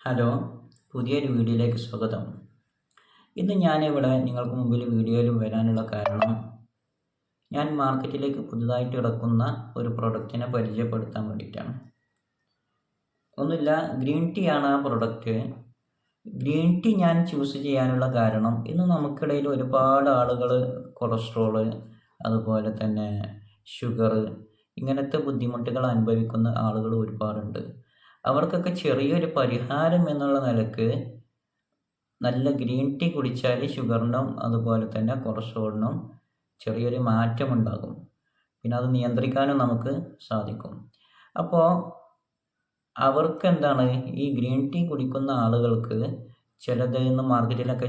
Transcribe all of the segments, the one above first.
Hello, പുതിയൊരു വീഡിയോയിലേക്ക് സ്വാഗതം. ഇന്ന് ഞാനിവിടെ നിങ്ങൾക്ക് മുമ്പിൽ വീഡിയോയിൽ വരാനുള്ള കാരണം ഞാൻ മാർക്കറ്റിലേക്ക് പുതുതായിട്ട് ഇറക്കുന്ന ഒരു പ്രൊഡക്റ്റിനെ പരിചയപ്പെടുത്താൻ വേണ്ടിയിട്ടാണ്. ഒന്നുമില്ല, ഗ്രീൻ ടീ ആണ് ആ പ്രൊഡക്റ്റ്. ഗ്രീൻ ടീ ഞാൻ ചൂസ് ചെയ്യാനുള്ള കാരണം ഇന്ന് നമുക്കിടയിൽ ഒരുപാട് ആളുകൾ കൊളസ്ട്രോള്, അതുപോലെ തന്നെ ഷുഗർ, ഇങ്ങനത്തെ ബുദ്ധിമുട്ടുകൾ അനുഭവിക്കുന്ന ആളുകൾ ഒരുപാടുണ്ട്. അവർക്കൊക്കെ ചെറിയൊരു പരിഹാരം എന്നുള്ള നിലക്ക് നല്ല ഗ്രീൻ ടീ കുടിച്ചാൽ ഷുഗറിനും അതുപോലെ തന്നെ കൊളസ്ട്രോളിനും ചെറിയൊരു മാറ്റമുണ്ടാകും. പിന്നെ അത് നിയന്ത്രിക്കാനും നമുക്ക് സാധിക്കും. അപ്പോൾ അവർക്കെന്താണ്, ഈ ഗ്രീൻ ടീ കുടിക്കുന്ന ആളുകൾക്ക് ചിലത് ഇന്ന് മാർക്കറ്റിലൊക്കെ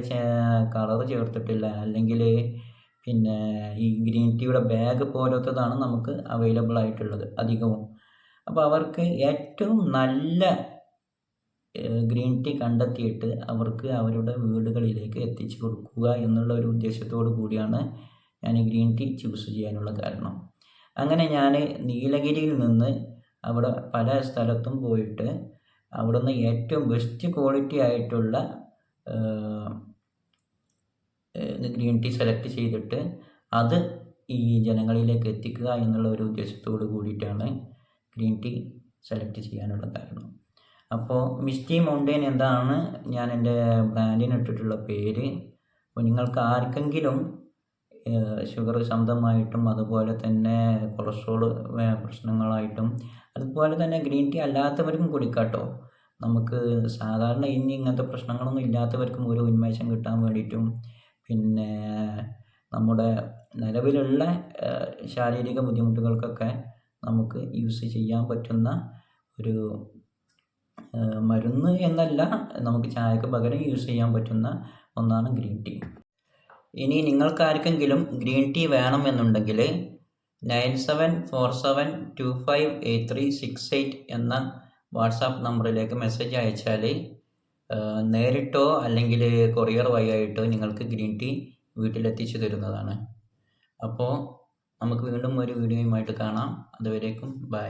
കളർ ചേർത്തിട്ടില്ല, അല്ലെങ്കിൽ പിന്നെ ഈ ഗ്രീൻ ടീയുടെ ബാഗ് പോലത്തതാണ് നമുക്ക് അവൈലബിൾ ആയിട്ടുള്ളത് അധികവും. അപ്പോൾ അവർക്ക് ഏറ്റവും നല്ല ഗ്രീൻ ടീ കണ്ടെത്തിയിട്ട് അവർക്ക് അവരുടെ വീടുകളിലേക്ക് എത്തിച്ചു കൊടുക്കുക എന്നുള്ള ഒരു ഉദ്ദേശത്തോടു കൂടിയാണ് ഞാൻ ഈ ഗ്രീൻ ടീ ചൂസ് ചെയ്യാനുള്ള കാരണം. അങ്ങനെ ഞാൻ നീലഗിരിയിൽ നിന്ന് അവിടെ പല സ്ഥലത്തും പോയിട്ട് അവിടെ നിന്ന് ഏറ്റവും ബെസ്റ്റ് ക്വാളിറ്റി ആയിട്ടുള്ള ഗ്രീൻ ടീ സെലക്ട് ചെയ്തിട്ട് അത് ഈ ജനങ്ങളിലേക്ക് എത്തിക്കുക എന്നുള്ള ഒരു ഉദ്ദേശത്തോടു കൂടിയിട്ടാണ് ഗ്രീൻ ടീ സെലക്ട് ചെയ്യാനുള്ള കാരണം. അപ്പോൾ മിസ്റ്റി മൗണ്ടെയിൻ എന്താണ് ഞാൻ എൻ്റെ ബ്രാൻഡിന് ഇട്ടിട്ടുള്ള പേര്. അപ്പോൾ നിങ്ങൾക്ക് ആർക്കെങ്കിലും ഷുഗർ സംബന്ധമായിട്ടും അതുപോലെ തന്നെ കൊളസ്ട്രോൾ പ്രശ്നങ്ങളായിട്ടും അതുപോലെ തന്നെ ഗ്രീൻ ടീ അല്ലാത്തവർക്കും കുടിക്കാട്ടോ. നമുക്ക് സാധാരണ ഇങ്ങനത്തെ പ്രശ്നങ്ങളൊന്നും ഇല്ലാത്തവർക്കും ഒരു ഉന്മേഷം കിട്ടാൻ വേണ്ടിയിട്ടും പിന്നെ നമ്മുടെ നിലവിലുള്ള ശാരീരിക ബുദ്ധിമുട്ടുകൾക്കൊക്കെ നമുക്ക് യൂസ് ചെയ്യാൻ പറ്റുന്ന ഒരു മരുന്ന് എന്നല്ല, നമുക്ക് ചായക്ക് പകരം യൂസ് ചെയ്യാൻ പറ്റുന്ന ഒന്നാണ് ഗ്രീൻ ടീ. ഇനി നിങ്ങൾക്കാർക്കെങ്കിലും ഗ്രീൻ ടീ വേണമെന്നുണ്ടെങ്കിൽ 9747258368 എന്ന വാട്സാപ്പ് നമ്പറിലേക്ക് മെസ്സേജ് അയച്ചാൽ നേരിട്ടോ അല്ലെങ്കിൽ കൊറിയർ വഴിയായിട്ടോ നിങ്ങൾക്ക് ഗ്രീൻ ടീ വീട്ടിലെത്തിച്ചു തരുന്നതാണ്. അപ്പോൾ നമുക്ക് വീണ്ടും ഒരു വീഡിയോയുമായിട്ട് കാണാം. അതുവരേക്കും ബൈ.